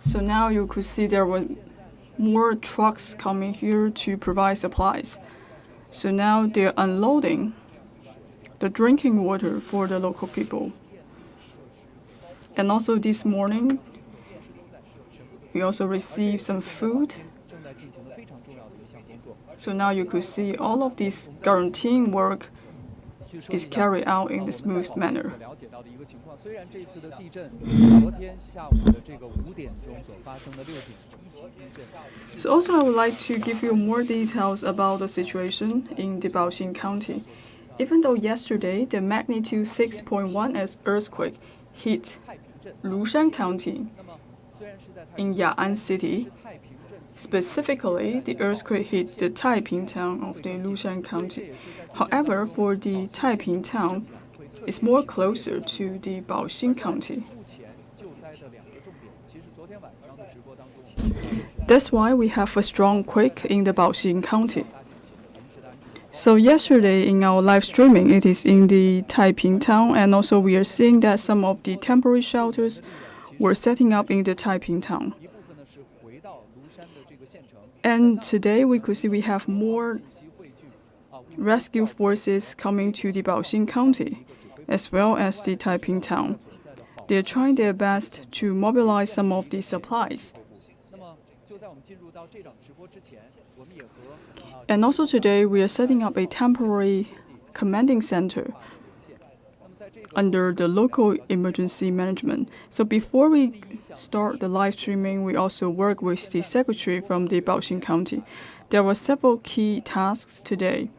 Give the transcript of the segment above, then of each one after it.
So now you could see there were more trucks coming here to provide supplies. So now they're unloading the drinking water for the local people. And also this morning, we also received some food. So now you could see all of this guaranteeing work is carried out in a smooth manner. So also I would like to give you more details about the situation in the Baoxing County. Even though yesterday the magnitude 6.1 earthquake hit Lushan County in Ya'an City, specifically, the earthquake hit the Taiping town of the Lushan County. However, for the Taiping town, it's more closer to the Baoxing County. That's why we have a strong quake in the Baoxing County. So yesterday in our live streaming, it is in the Taiping town, and also we are seeing that some of the temporary shelters were setting up in the Taiping town. And today we could see we have more rescue forces coming to the Baoxing County, as well as the Taiping town. They're trying their best to mobilize some of the supplies. And also today we are setting up a temporary commanding center under the local emergency management. So before we start the live streaming, we also work with the secretary from the Baoxing County. There were several key tasks today.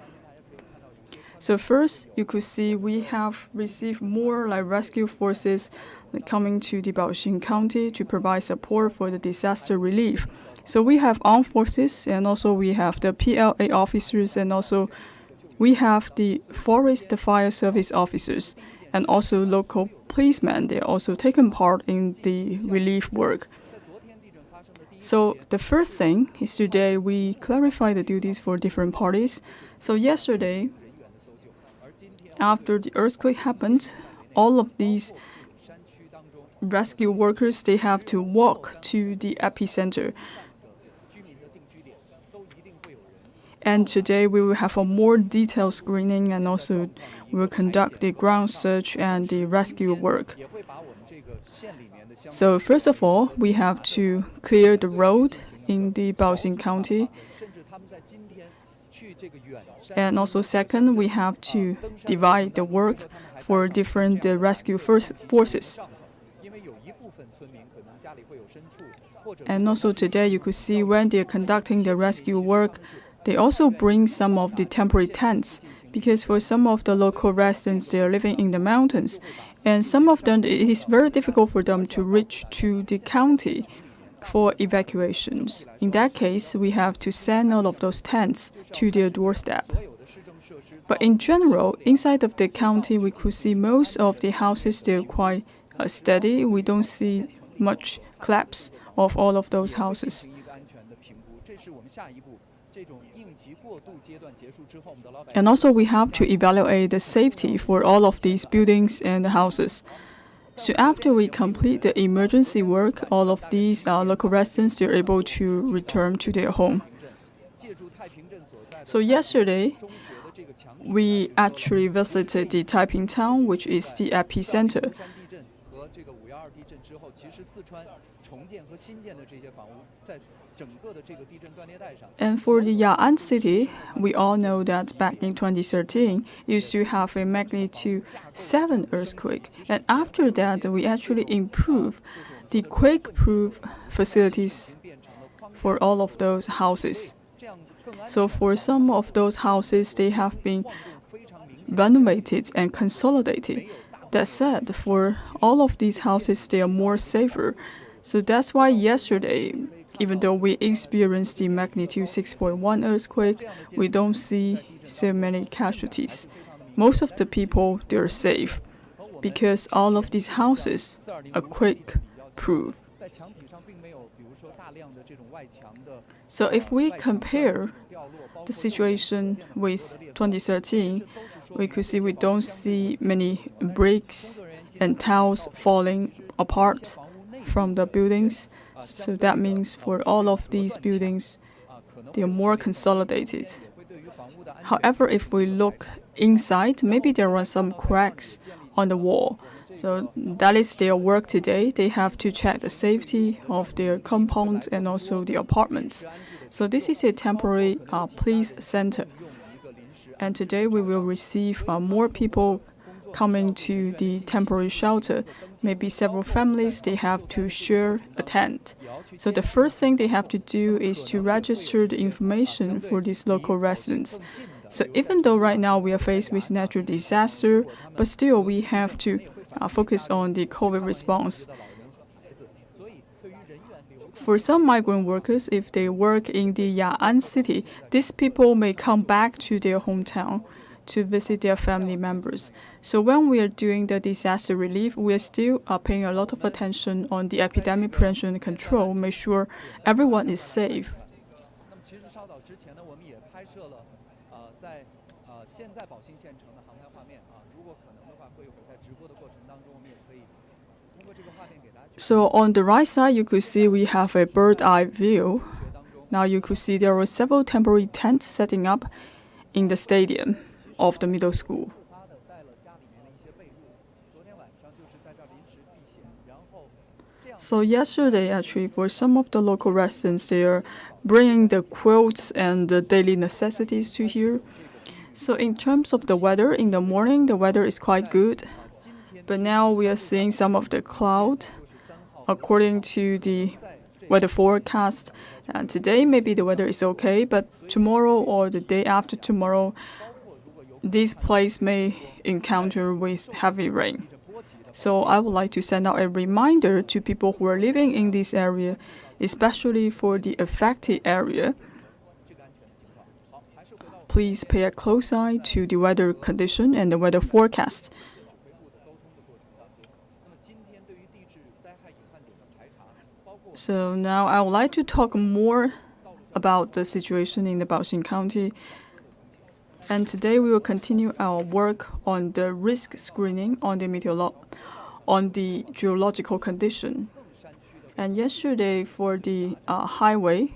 So first, you could see we have received more rescue forces coming to the Baoxing County to provide support for the disaster relief. So we have armed forces, and also we have the PLA officers, and also we have the forest fire service officers, and also local policemen. They are also taking part in the relief work. So the first thing is today we clarify the duties for different parties. So yesterday, after the earthquake happened, all of these rescue workers, they have to walk to the epicenter. And today we will have a more detailed screening, and also we will conduct the ground search and the rescue work. So first of all, we have to clear the road in the Baoxing County. And also second, we have to divide the work for different rescue forces. And also today you could see when they're conducting the rescue work, they also bring some of the temporary tents, because for some of the local residents, they are living in the mountains, and some of them, it is very difficult for them to reach to the county for evacuations. In that case, we have to send all of those tents to their doorstep. But in general, inside of the county, we could see most of the houses, they're quite steady. We don't see much collapse of all of those houses. And also we have to evaluate the safety for all of these buildings and houses. So after we complete the emergency work, all of these local residents, they're able to return to their home. So yesterday, we actually visited the Taiping town, which is the epicenter. And for the Ya'an city, we all know that back in 2013, it used to have a magnitude 7 earthquake. And after that, we actually improved the quake-proof facilities for all of those houses. So for some of those houses, they have been renovated and consolidated. That said, for all of these houses, they are more safer. So that's why yesterday, even though we experienced the magnitude 6.1 earthquake, we don't see so many casualties. Most of the people, they're safe because all of these houses are quake-proof. So if we compare the situation with 2013, we could see we don't see many bricks and tiles falling apart from the buildings. So that means for all of these buildings, they are more consolidated. However, if we look inside, maybe there are some cracks on the wall. So that is their work today. They have to check the safety of their compounds and also the apartments. So this is a temporary police center. And today we will receive more people coming to the temporary shelter. Maybe several families, they have to share a tent. So the first thing they have to do is to register the information for these local residents. So even though right now we are faced with natural disaster, but still we have to focus on the COVID response. For some migrant workers, if they work in the Ya'an city, these people may come back to their hometown to visit their family members. So when we are doing the disaster relief, we are still paying a lot of attention on the epidemic prevention and control, make sure everyone is safe. So on the right side, you could see we have a bird's eye view. Now you could see there were several temporary tents setting up in the stadium of the middle school. So yesterday, actually, for some of the local residents, they are bringing the quilts and the daily necessities to here. So in terms of the weather, in the morning, the weather is quite good. But now we are seeing some of the cloud. According to the weather forecast, today maybe the weather is okay, but tomorrow or the day after tomorrow, this place may encounter with heavy rain. So I would like to send out a reminder to people who are living in this area, especially for the affected area. Please pay a close eye to the weather condition and the weather forecast. So now I would like to talk more about the situation in the Baoxing County. And today we will continue our work on the risk screening on the geological condition. And yesterday for the highway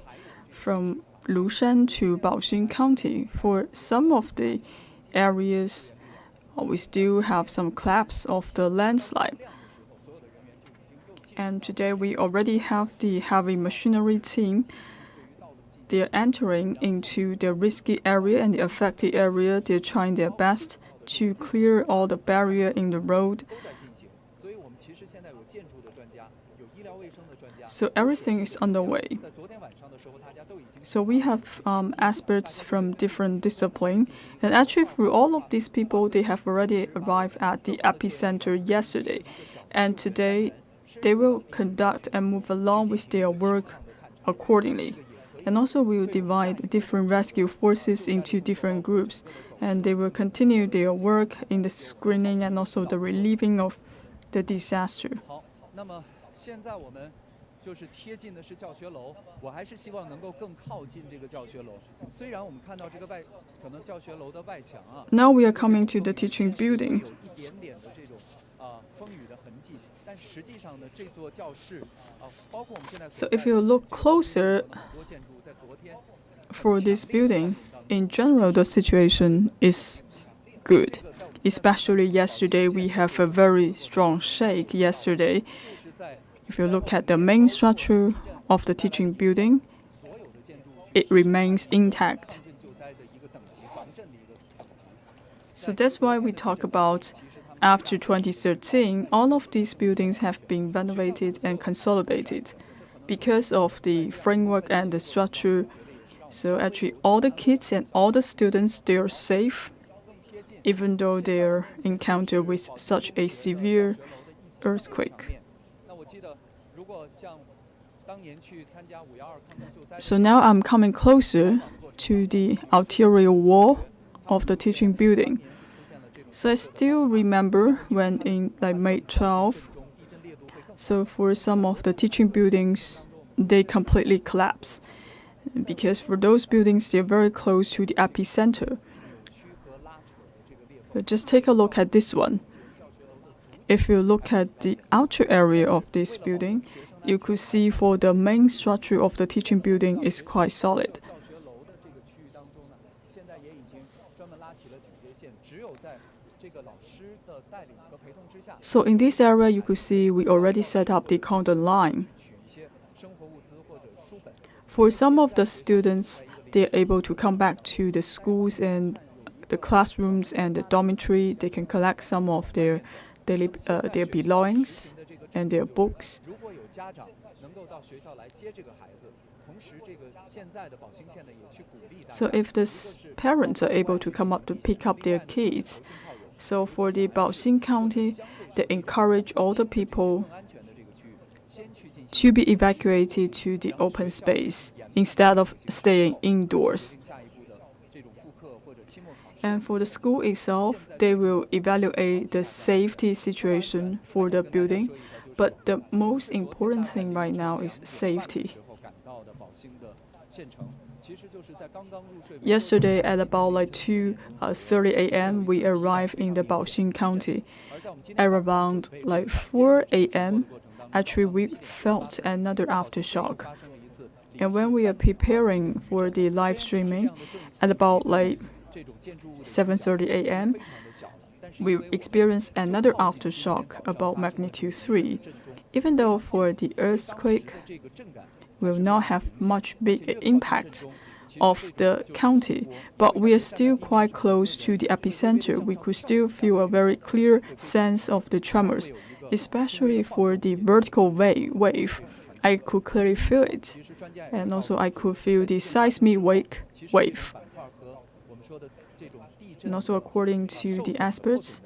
from Lushan to Baoxing County, for some of the areas, we still have some collapse of the landslide. And today we already have the heavy machinery team. They're entering into the risky area and the affected area. They're trying their best to clear all the barrier in the road. So everything is underway. So we have experts from different disciplines. And actually for all of these people, they have already arrived at the epicenter yesterday. And today, they will conduct and move along with their work accordingly. And also we will divide different rescue forces into different groups. And they will continue their work in the screening and also the relieving of the disaster. Now we are coming to the teaching building. So if you look closer for this building, in general, the situation is good. Especially yesterday, we have a very strong shake yesterday. If you look at the main structure of the teaching building, it remains intact. So that's why we talk about after 2013, all of these buildings have been renovated and consolidated because of the framework and the structure. So actually, all the kids and all the students, they are safe, even though they are encountered with such a severe earthquake. So now I'm coming closer to the ulterior wall of the teaching building. So I still remember when in May 12, so for some of the teaching buildings, they completely collapsed. Because for those buildings, they're very close to the epicenter. But just take a look at this one. If you look at the outer area of this building, you could see for the main structure of the teaching building is quite solid. So in this area, you could see we already set up the conduit line. For some of the students, they're able to come back to the schools and the classrooms and the dormitory. They can collect some of their their belongings and their books. So if the parents are able to come up to pick up their kids, so for the Baoxing County, they encourage all the people to be evacuated to the open space instead of staying indoors. And for the school itself, they will evaluate the safety situation for the building. But the most important thing right now is safety. Yesterday at about 2:30 a.m., we arrived in the Baoxing County. At around 4 a.m., actually we felt another aftershock. And when we are preparing for the live streaming at about 7:30 a.m., we experienced another aftershock about magnitude 3. Even though for the earthquake will not have much big impact of the county, but we are still quite close to the epicenter. We could still feel a very clear sense of the tremors, especially for the vertical wave. I could clearly feel it, and also I could feel the seismic wave. And also according to the experts,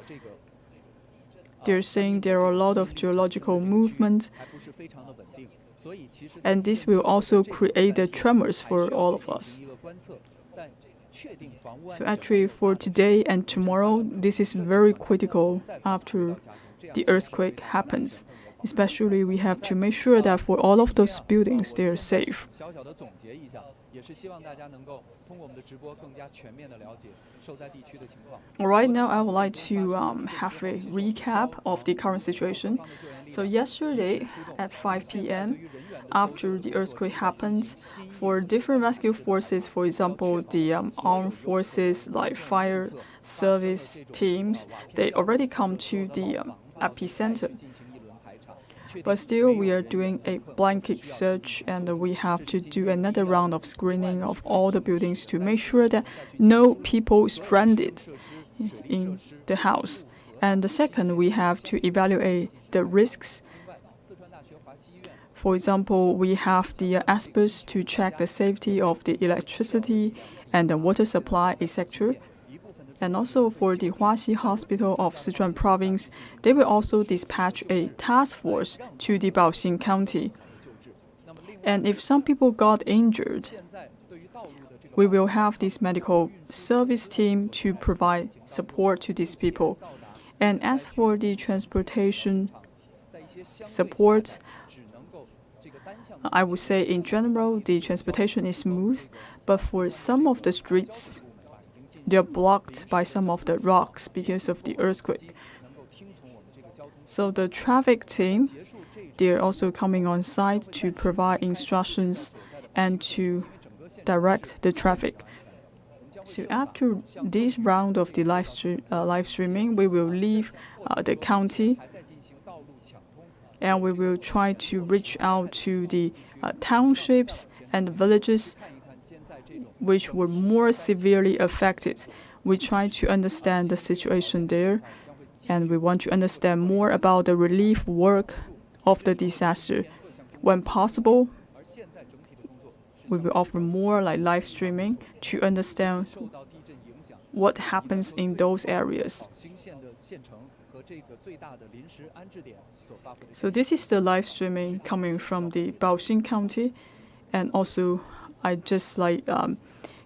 they're saying there are a lot of geological movements, and this will also create the tremors for all of us. So actually for today and tomorrow, this is very critical after the earthquake happens. Especially we have to make sure that for all of those buildings, they are safe. Right now, I would like to have a recap of the current situation. So yesterday at 5 p.m., after the earthquake happened, for different rescue forces, for example, the armed forces like fire service teams, they already come to the epicenter. But still, we are doing a blanket search, and we have to do another round of screening of all the buildings to make sure that no people stranded in the house. And the second, we have to evaluate the risks. For example, we have the experts to check the safety of the electricity and the water supply, etc. And also for the Huaxi Hospital of Sichuan Province, they will also dispatch a task force to the Baoxing County. And if some people got injured, we will have this medical service team to provide support to these people. And as for the transportation support, I would say in general, the transportation is smooth, but for some of the streets, they're blocked by some of the rocks because of the earthquake. So the traffic team, they're also coming on site to provide instructions and to direct the traffic. So after this round of the live streaming, we will leave the county, and we will try to reach out to the townships and villages which were more severely affected. We try to understand the situation there, and we want to understand more about the relief work of the disaster. When possible, we will offer more live streaming to understand what happens in those areas. So this is the live streaming coming from the Baoxing County, and also I just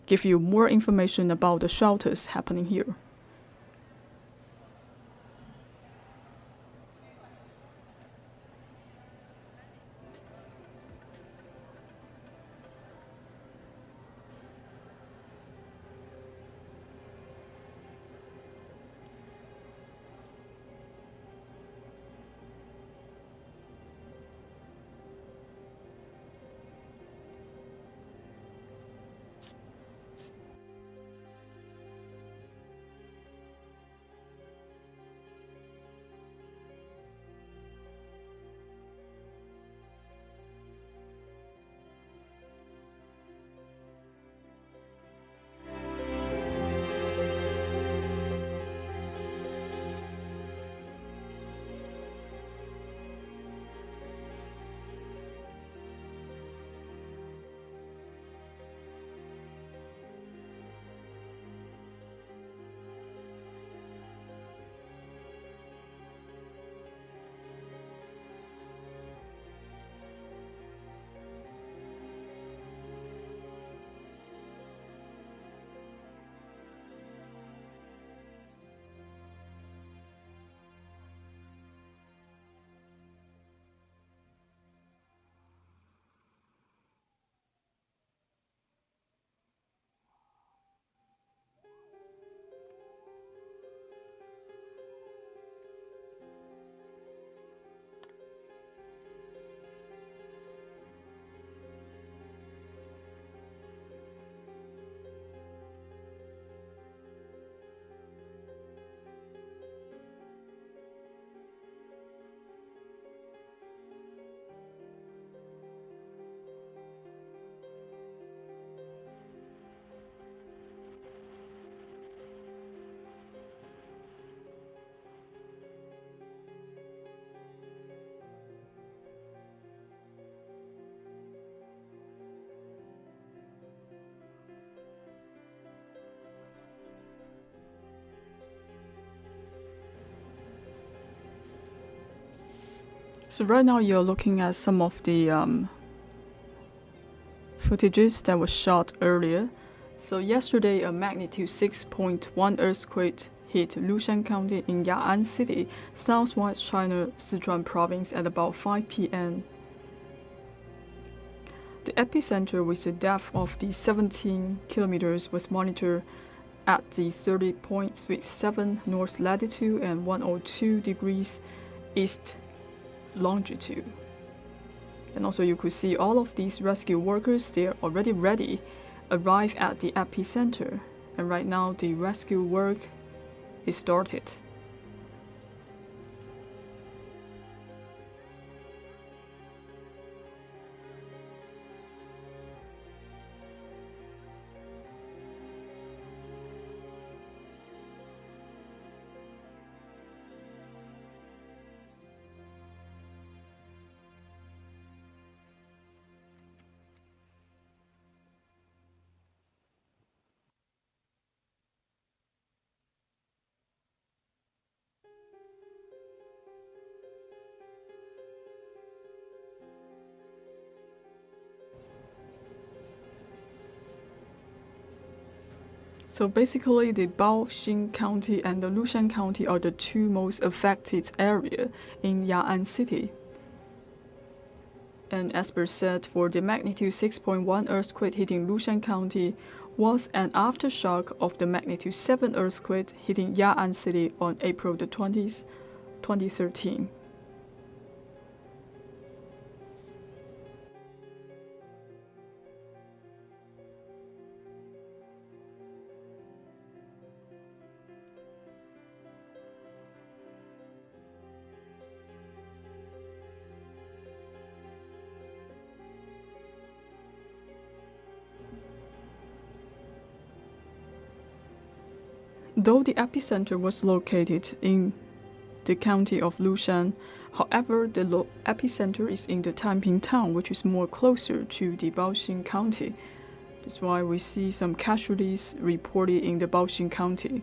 give you more information about the shelters happening here. So right now you're looking at some of the footages that was shot earlier. So yesterday, a magnitude 6.1 earthquake hit Lushan County in Ya'an City, southwest China, Sichuan province at about 5 p.m. The epicenter with a depth of 17 kilometers was monitored at the 30.37 north latitude and 102 degrees east longitude. And also you could see all of these rescue workers, they are already ready, arrived at the epicenter. And right now the rescue work is started. So basically, the Baoxing County and the Lushan County are the two most affected areas in Ya'an City. And as per said, for the magnitude 6.1 earthquake hitting Lushan County was an aftershock of the magnitude 7 earthquake hitting Ya'an City on April the 20th, 2013. Though the epicenter was located in the county of Lushan, however, the epicenter is in the Taiping town, which is more closer to the Baoxing County. That's why we see some casualties reported in the Baoxing County.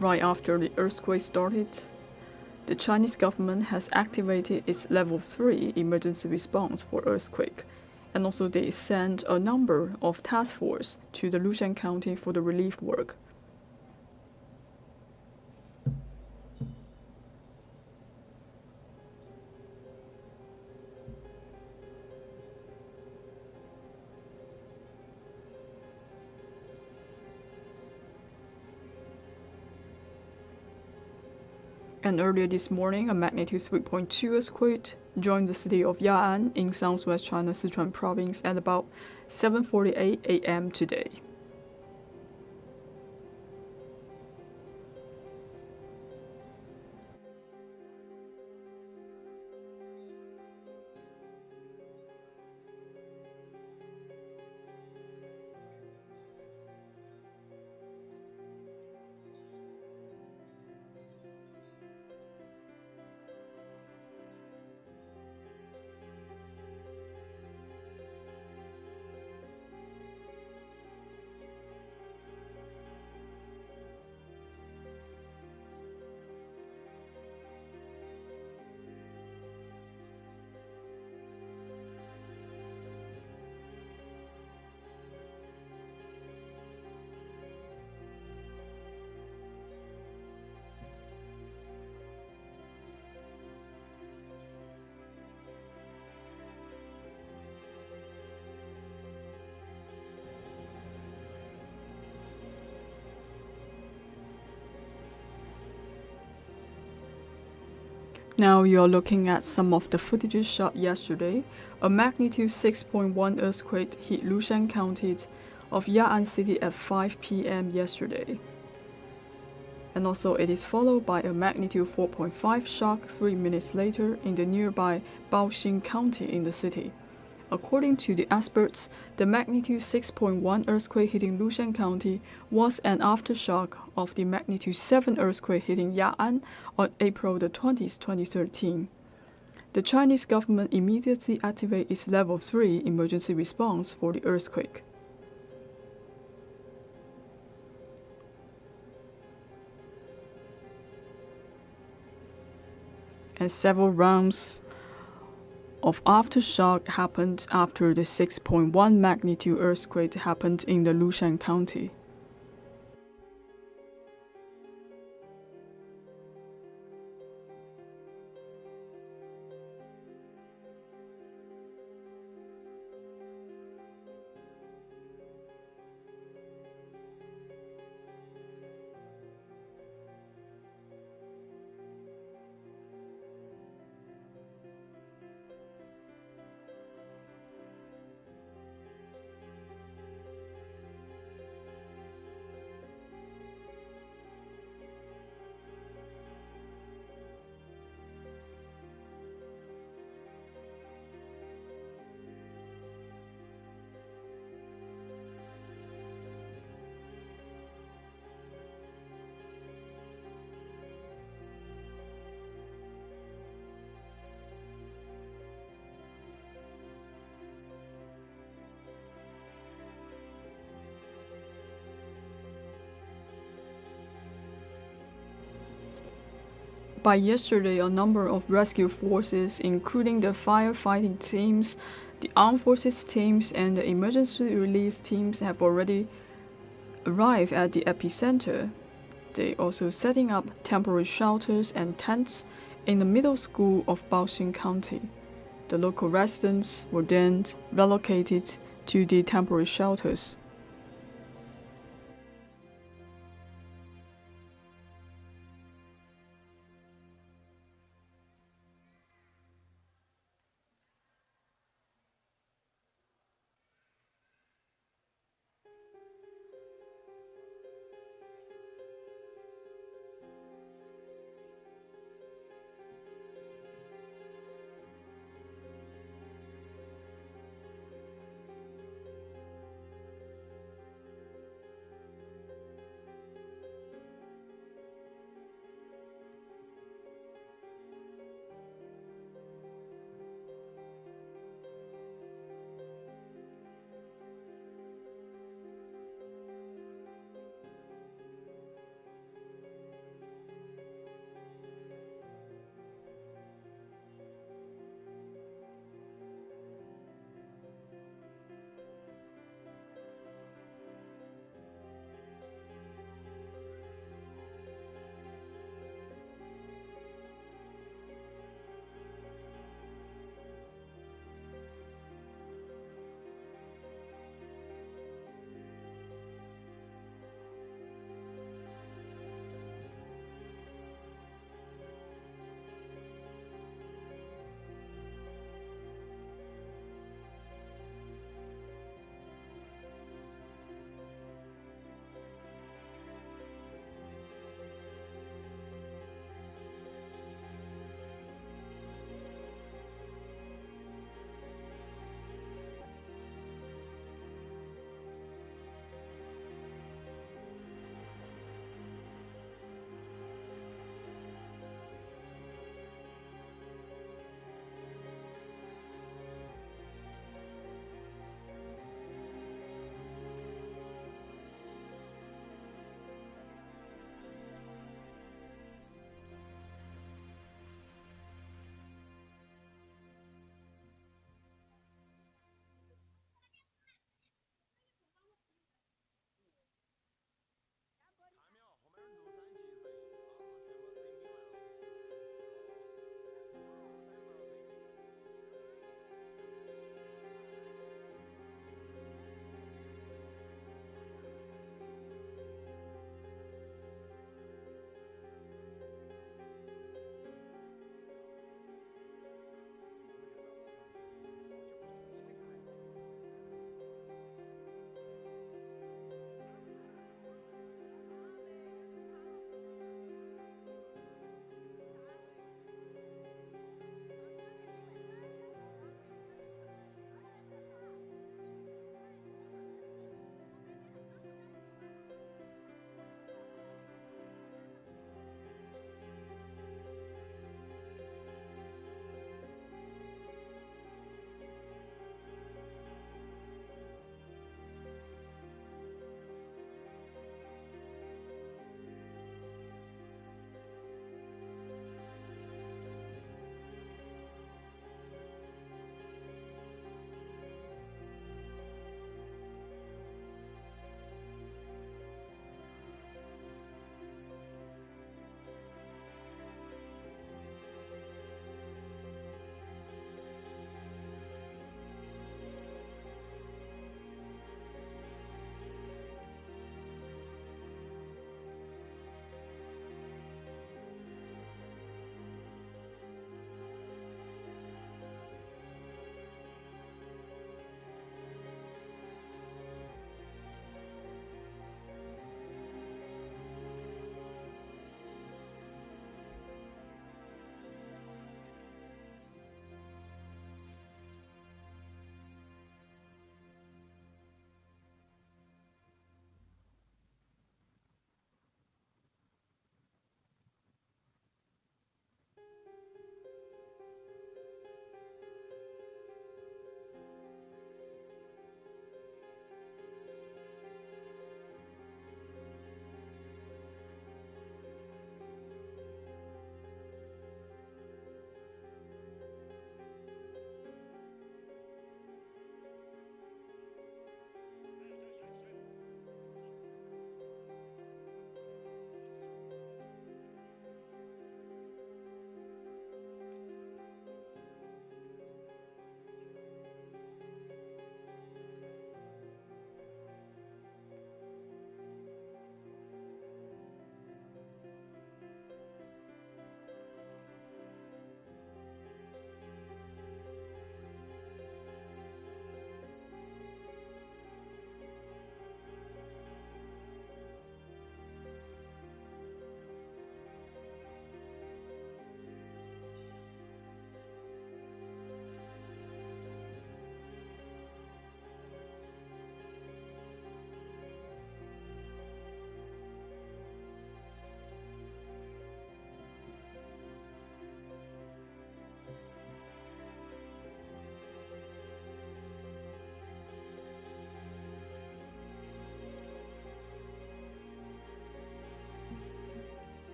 Right after the earthquake started, the Chinese government has activated its level 3 emergency response for earthquake, and also they sent a number of task force to the Lushan County for the relief work. And earlier this morning, a magnitude 3.2 earthquake joined the city of Ya'an in southwest China, Sichuan province at about 7:48 a.m. today. Now you're looking at some of the footage shot yesterday. A magnitude 6.1 earthquake hit Lushan County of Ya'an City at 5 p.m. yesterday. And also it is followed by a magnitude 4.5 shock 3 minutes later in the nearby Lushan County in the city. According to the experts, the magnitude 6.1 earthquake hitting Lushan County was an aftershock of the magnitude 7 earthquake hitting Ya'an on April the 20th, 2013. The Chinese government immediately activated its level 3 emergency response for the earthquake. And several rounds of aftershock happened after the 6.1 magnitude earthquake happened in the Lushan County. By yesterday, a number of rescue forces, including the firefighting teams, the armed forces teams, and the emergency release teams, have already arrived at the epicenter. They also setting up temporary shelters and tents in the middle school of Lushan County. The local residents were then relocated to the temporary shelters.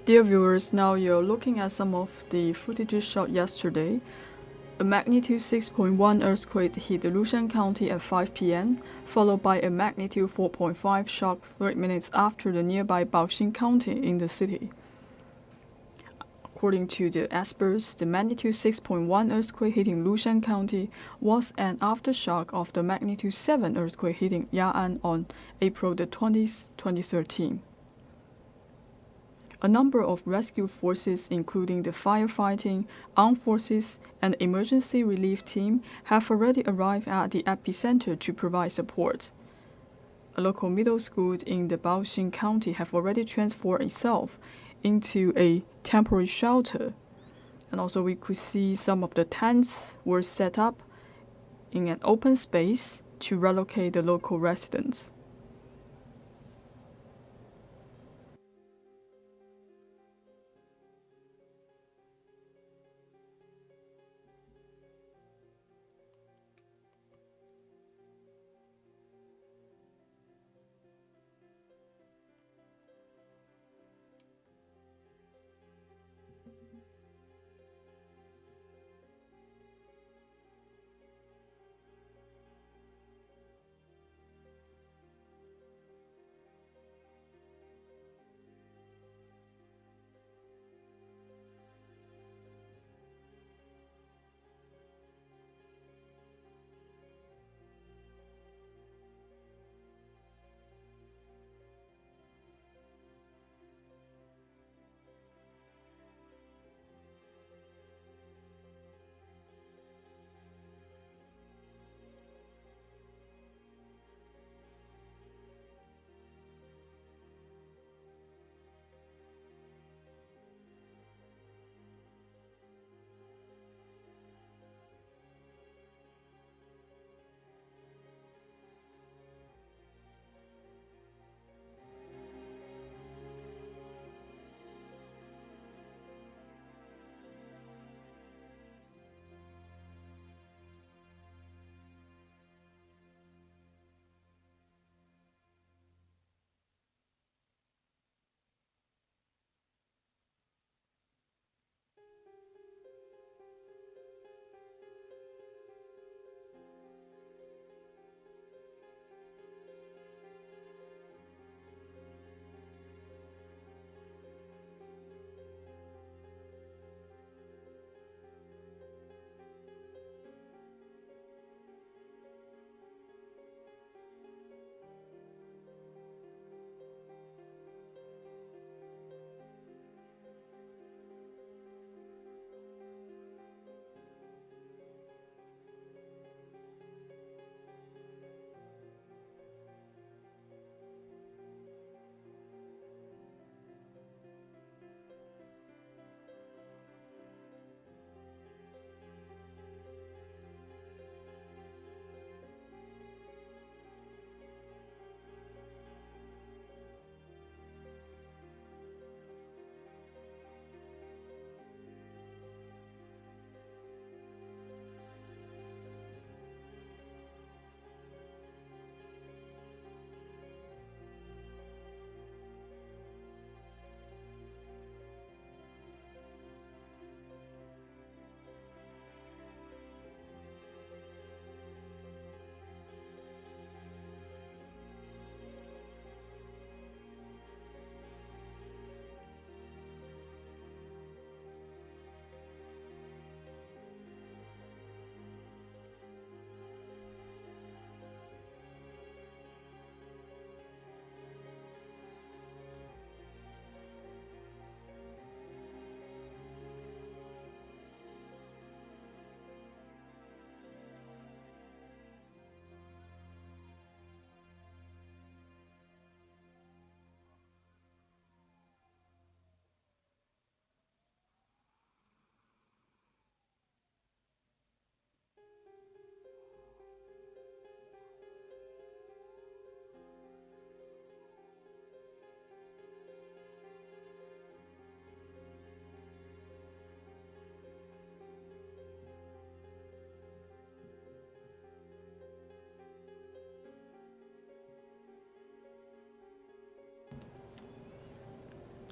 Dear viewers, now you're looking at some of the footage shot yesterday. A magnitude 6.1 earthquake hit the Lushan County at 5 p.m., followed by a magnitude 4.5 shock 3 minutes after the nearby Baoxing County in the city. According to the experts, the magnitude 6.1 earthquake hitting Lushan County was an aftershock of the magnitude 7 earthquake hitting Ya'an on April the 20th, 2013. A number of rescue forces, including the firefighting, armed forces, and emergency relief team, have already arrived at the epicenter to provide support. A local middle school in the Baoxing County have already transformed itself into a temporary shelter. And also we could see some of the tents were set up in an open space to relocate the local residents.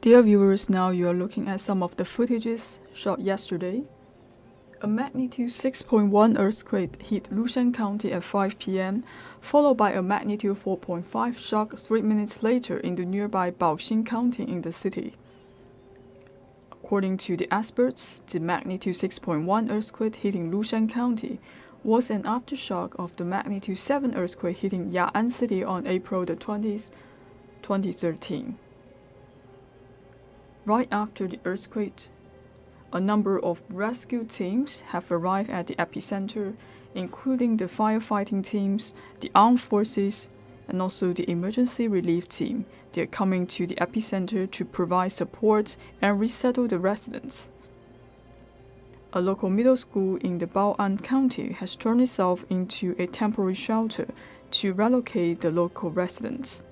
Dear viewers, now you are looking at some of the footages shot yesterday. A magnitude 6.1 earthquake hit Lushan County at 5 p.m., followed by a magnitude 4.5 shock 3 minutes later in the nearby Baoxing County in the city. According to the experts, the magnitude 6.1 earthquake hitting Lushan County was an aftershock of the magnitude 7 earthquake hitting Ya'an City on April the 20th, 2013. Right after the earthquake, a number of rescue teams have arrived at the epicenter, including the firefighting teams, the armed forces, and also the emergency relief team. They are coming to the epicenter to provide support and resettle the residents. A local middle school in the Bao'an County has turned itself into a temporary shelter to relocate the local residents.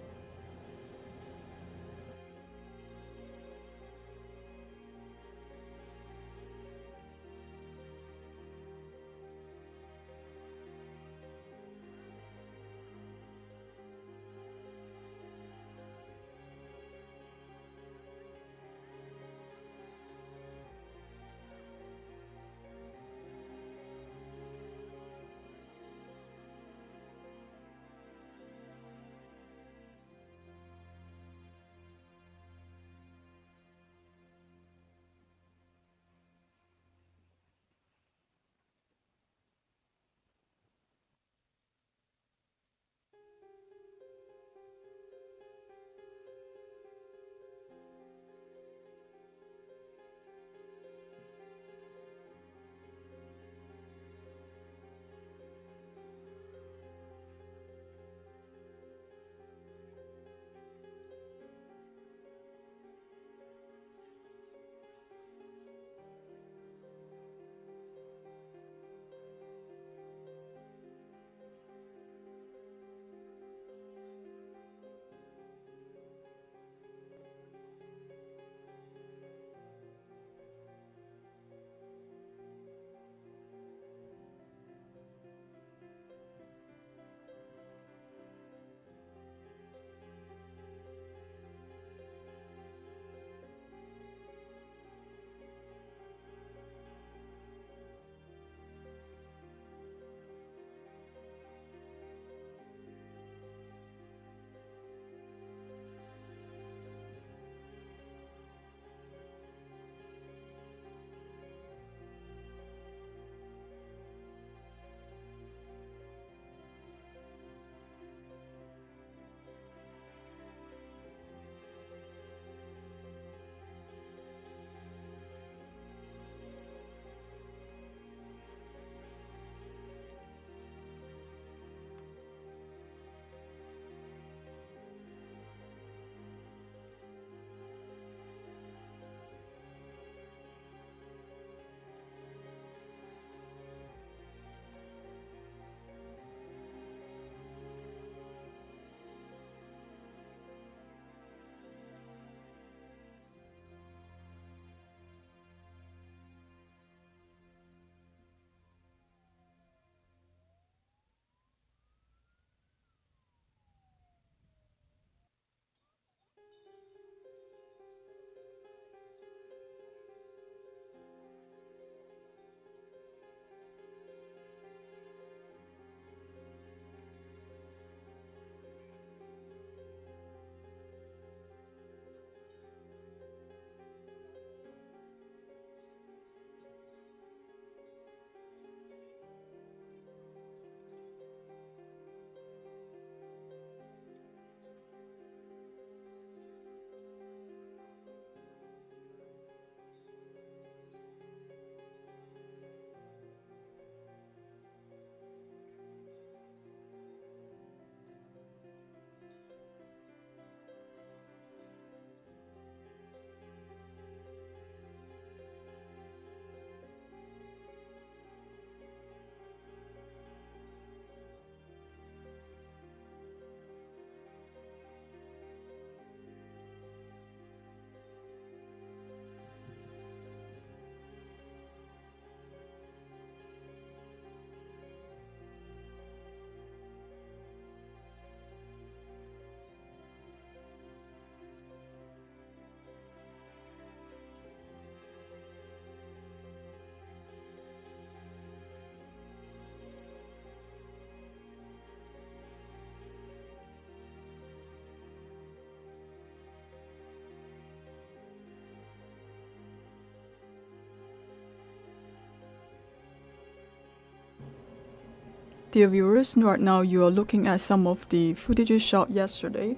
Dear viewers, right now you are looking at some of the footages shot yesterday.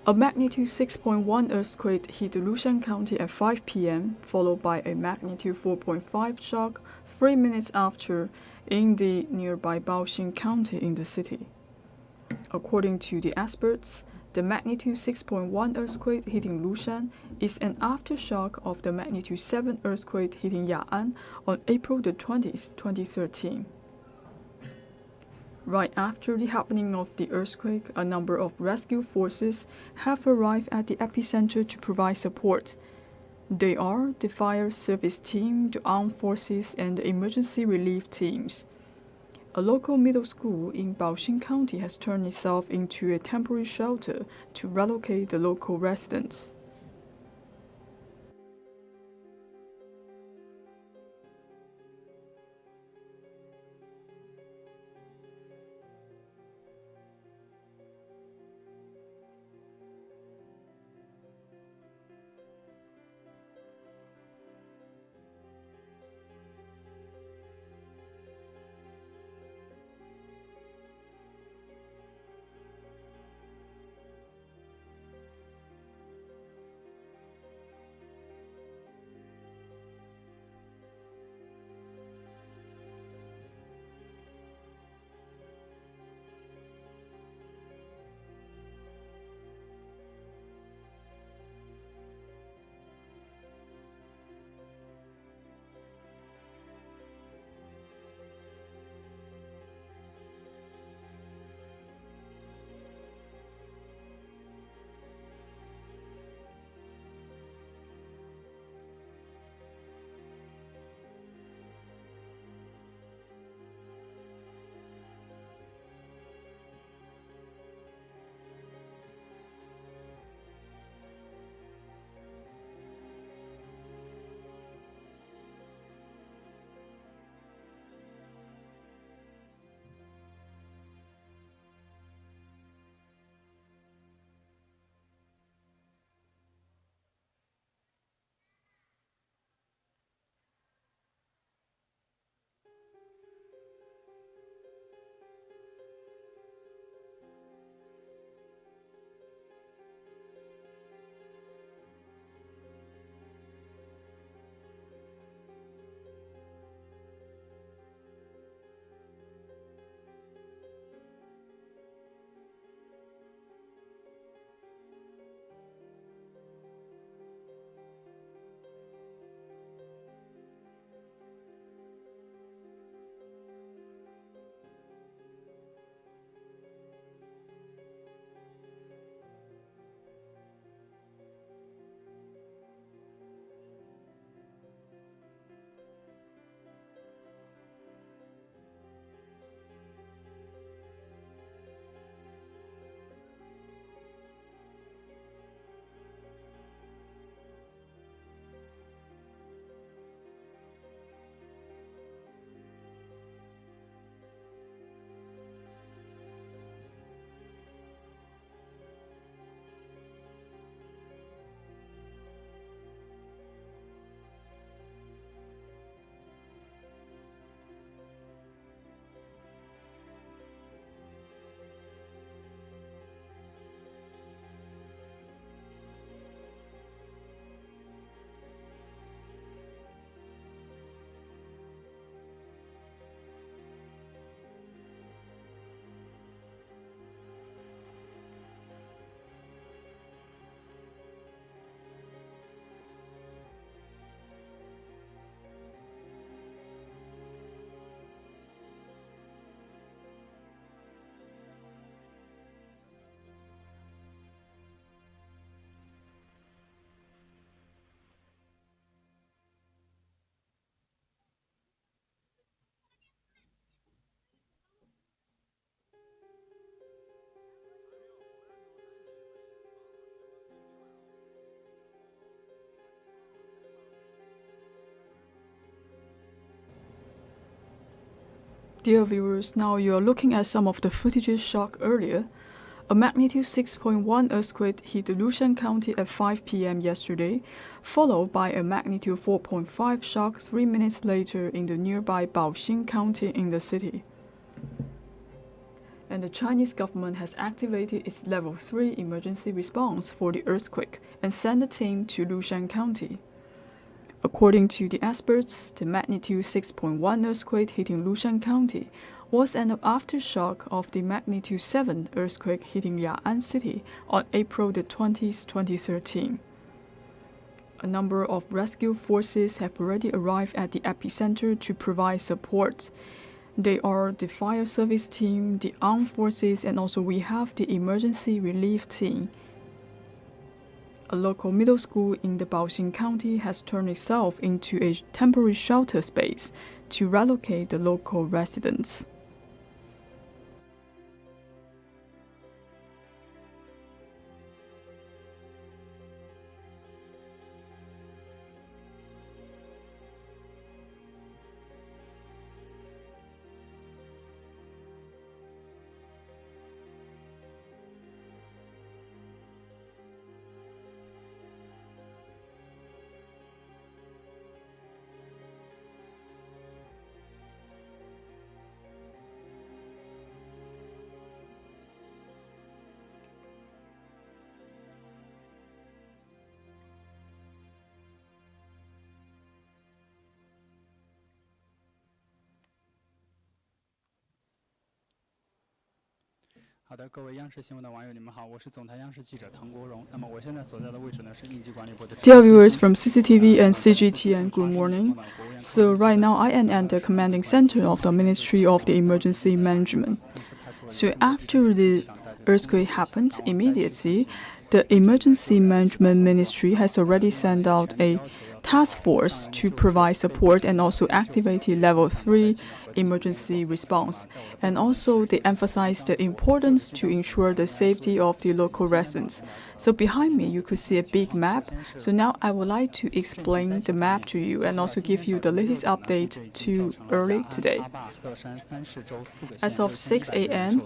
A magnitude 6.1 earthquake hit Lushan County at 5 p.m., followed by a magnitude 4.5 shock 3 minutes after in the nearby Baoxing County in the city. According to the experts, the magnitude 6.1 earthquake hitting Lushan is an aftershock of the magnitude 7 earthquake hitting Ya'an on April the 20th, 2013. Right after the happening of the earthquake, a number of rescue forces have arrived at the epicenter to provide support. They are the fire service team, the armed forces, and the emergency relief teams. A local middle school in Baoxing County has turned itself into a temporary shelter to relocate the local residents. Dear viewers, now you are looking at some of the footages shot earlier. A magnitude 6.1 earthquake hit Lushan County at 5 p.m. yesterday, followed by a magnitude 4.5 shock 3 minutes later in the nearby Baoxing County in the city. And the Chinese government has activated its level 3 emergency response for the earthquake and sent a team to Lushan County. According to the experts, the magnitude 6.1 earthquake hitting Lushan County was an aftershock of the magnitude 7 earthquake hitting Ya'an City on April the 20th, 2013. A number of rescue forces have already arrived at the epicenter to provide support. They are the fire service team, the armed forces, and also we have the emergency relief team. A local middle school in the Baoxing County has turned itself into a temporary shelter space to relocate the local residents. Dear viewers from CCTV and CGTN, good morning. So right now I am at the commanding center of the Ministry of the Emergency Management. So after the earthquake happened, immediately the Emergency Management Ministry has already sent out a task force to provide support and also activated level 3 emergency response. And also they emphasize the importance to ensure the safety of the local residents. So behind me you could see a big map. So now I would like to explain the map to you and also give you the latest update to early today. As of 6 a.m.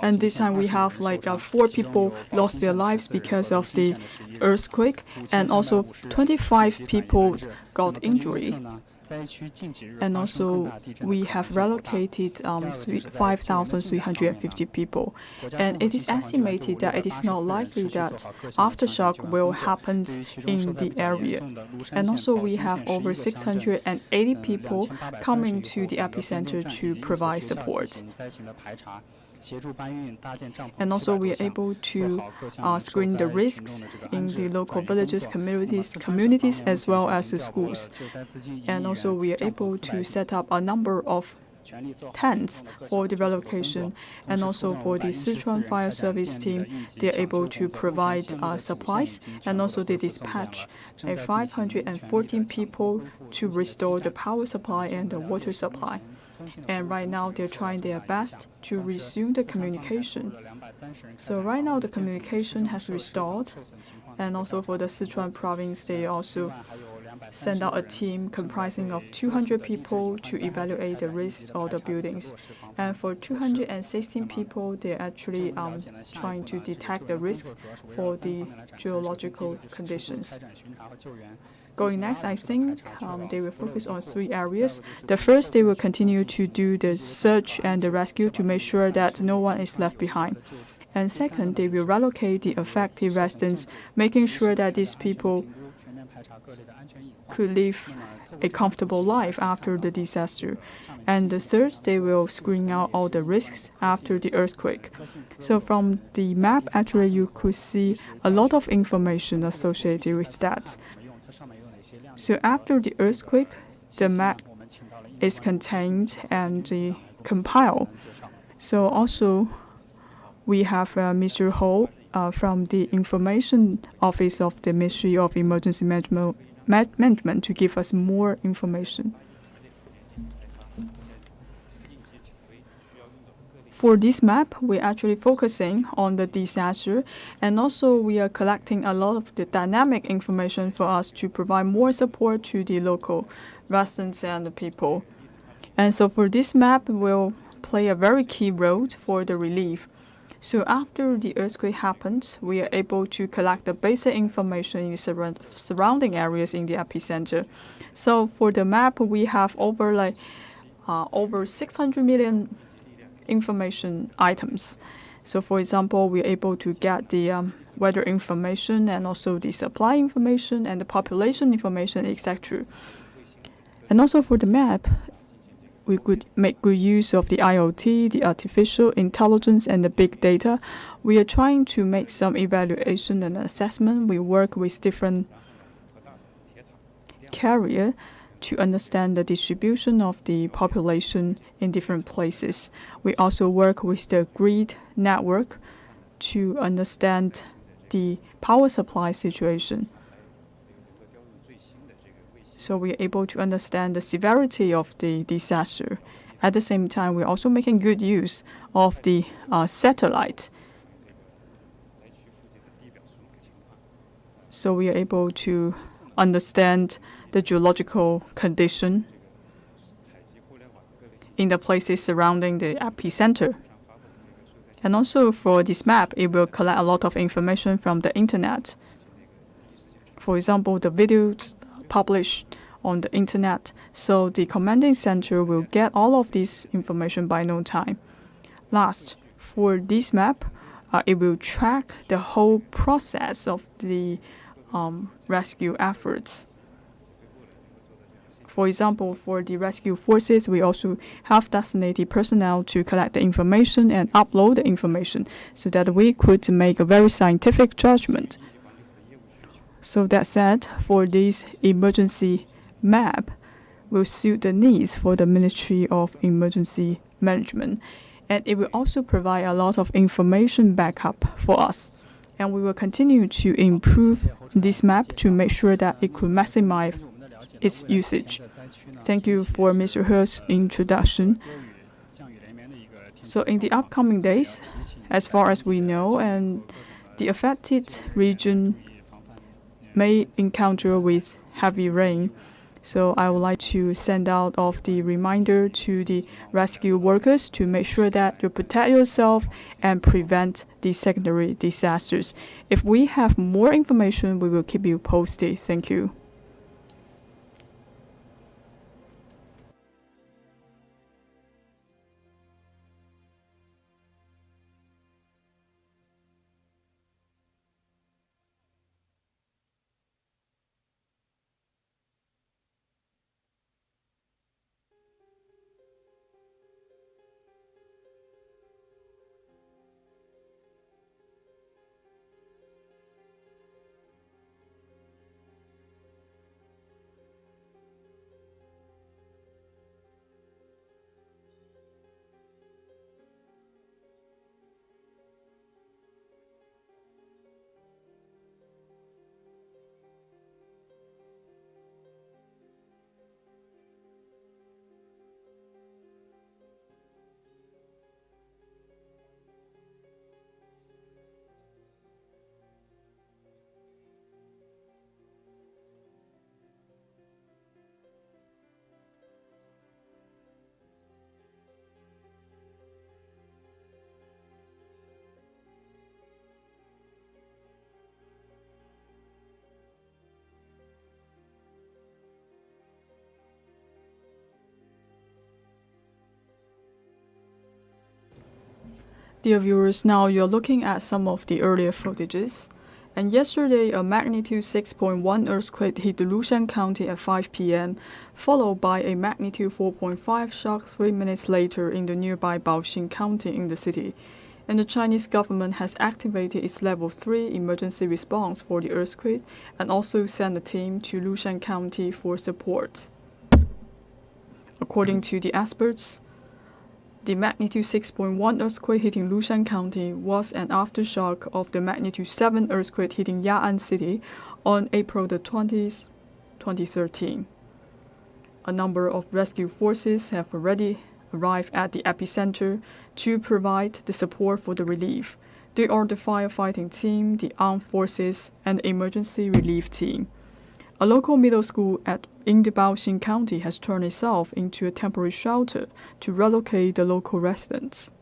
and this time we have like 4 people lost their lives because of the earthquake, and also 25 people got injury. And also we have relocated 5,350 people. And it is estimated that it is not likely that aftershock will happen in the area. And also we have over 680 people coming to the epicenter to provide support. And also we are able to screen the risks in the local villages, communities as well as the schools. And also we are able to set up a number of tents for the relocation, and also for the Sichuan Fire Service team, they are able to provide supplies, and also they dispatch 514 people to restore the power supply and the water supply. And right now they're trying their best to resume the communication. So right now the communication has restored, and also for the Sichuan province they also send out a team comprising of 200 people to evaluate the risks of the buildings. And for 216 people, they're actually trying to detect the risks for the geological conditions. Going next, I think they will focus on 3 areas. The first, they will continue to do the search and the rescue to make sure that no one is left behind. And second, they will relocate the affected residents, making sure that these people could live a comfortable life after the disaster. And the third, they will screen out all the risks after the earthquake. So from the map, actually you could see a lot of information associated with that. So after the earthquake, the map is contained and compiled. So also we have Mr. Ho from the Information Office of the Ministry of Emergency Management to give us more information. For this map, we're actually focusing on the disaster, and also we are collecting a lot of the dynamic information for us to provide more support to the local residents and the people. And so for this map will play a very key role for the relief. So after the earthquake happened, we are able to collect the basic information in the surrounding areas in the epicenter. So for the map, we have over over 600 million information items. So for example, we're able to get the weather information and also the supply information and the population information, etc. And also for the map, we could make good use of the IoT, the artificial intelligence, and the big data. We are trying to make some evaluation and assessment. We work with different carriers to understand the distribution of the population in different places. We also work with the grid network to understand the power supply situation. So we are able to understand the severity of the disaster. At the same time, we're also making good use of the satellite. So we are able to understand the geological condition in the places surrounding the epicenter. And also for this map, it will collect a lot of information from the internet. For example, the videos published on the internet. So the commanding center will get all of this information by no time. Last, for this map, it will track the whole process of the rescue efforts. For example, for the rescue forces, we also have designated personnel to collect the information and upload the information so that we could make a very scientific judgment. So that said, for this emergency map will suit the needs for the Ministry of Emergency Management, and it will also provide a lot of information backup for us. And we will continue to improve this map to make sure that it could maximize its usage. Thank you for Mr. He's introduction. So in the upcoming days, as far as we know, and the affected region may encounter with heavy rain. So I would like to send out of the reminder to the rescue workers to make sure that you protect yourself and prevent the secondary disasters. If we have more information, we will keep you posted. Thank you. Dear viewers, now you're looking at some of the earlier footages. And yesterday, a magnitude 6.1 earthquake hit Lushan County at 5 p.m., followed by a magnitude 4.5 shock 3 minutes later in the nearby Baoxing County in the city. And the Chinese government has activated its level 3 emergency response for the earthquake and also sent a team to Lushan County for support. According to the experts, the magnitude 6.1 earthquake hitting Lushan County was an aftershock of the magnitude 7 earthquake hitting Ya'an City on April the 20th, 2013. A number of rescue forces have already arrived at the epicenter to provide the support for the relief. They are the firefighting team, the armed forces, and the emergency relief team. A local middle school in the Baoxing County has turned itself into a temporary shelter to relocate the local residents.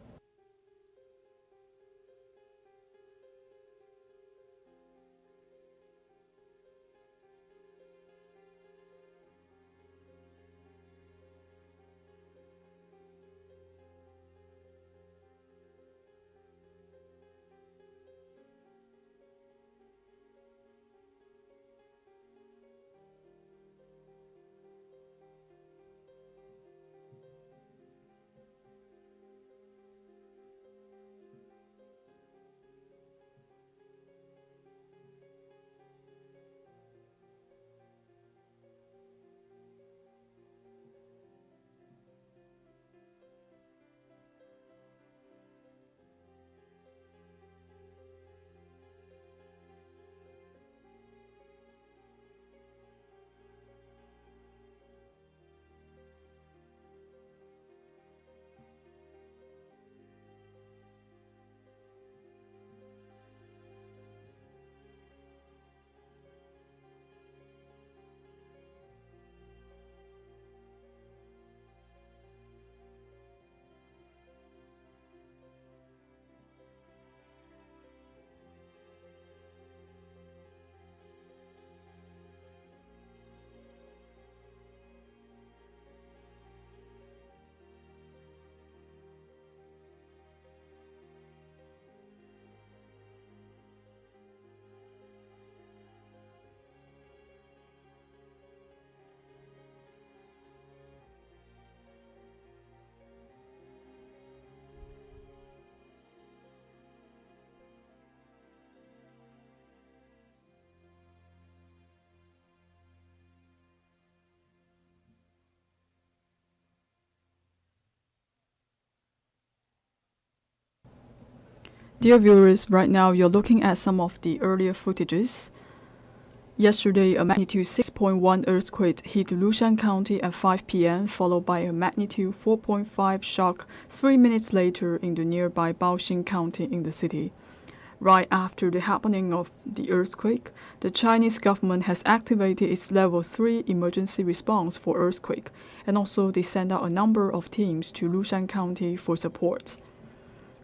Dear viewers, right now you're looking at some of the earlier footages. Yesterday, a magnitude 6.1 earthquake hit Lushan County at 5 p.m., followed by a magnitude 4.5 shock 3 minutes later in the nearby Baoxing County in the city. Right after the happening of the earthquake, the Chinese government has activated its Level 3 emergency response for earthquake, and also they sent out a number of teams to Lushan County for support.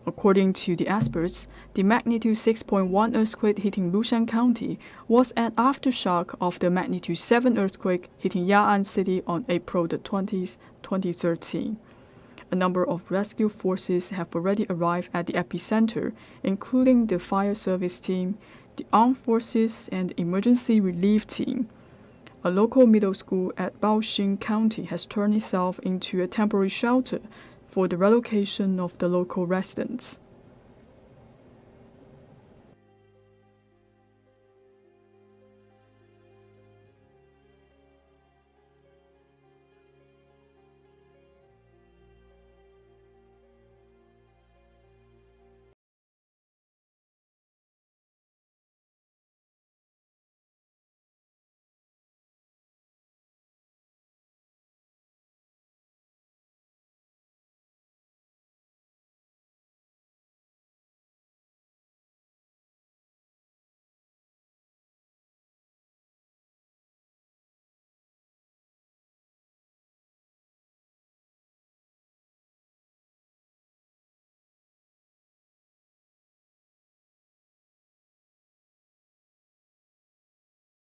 According to the experts, the magnitude 6.1 earthquake hitting Lushan County was an aftershock of the magnitude 7 earthquake hitting Ya'an City on April the 20th, 2013. A number of rescue forces have already arrived at the epicenter, including the fire service team, the armed forces, and the emergency relief team. A local middle school at Baoxing County has turned itself into a temporary shelter for the relocation of the local residents.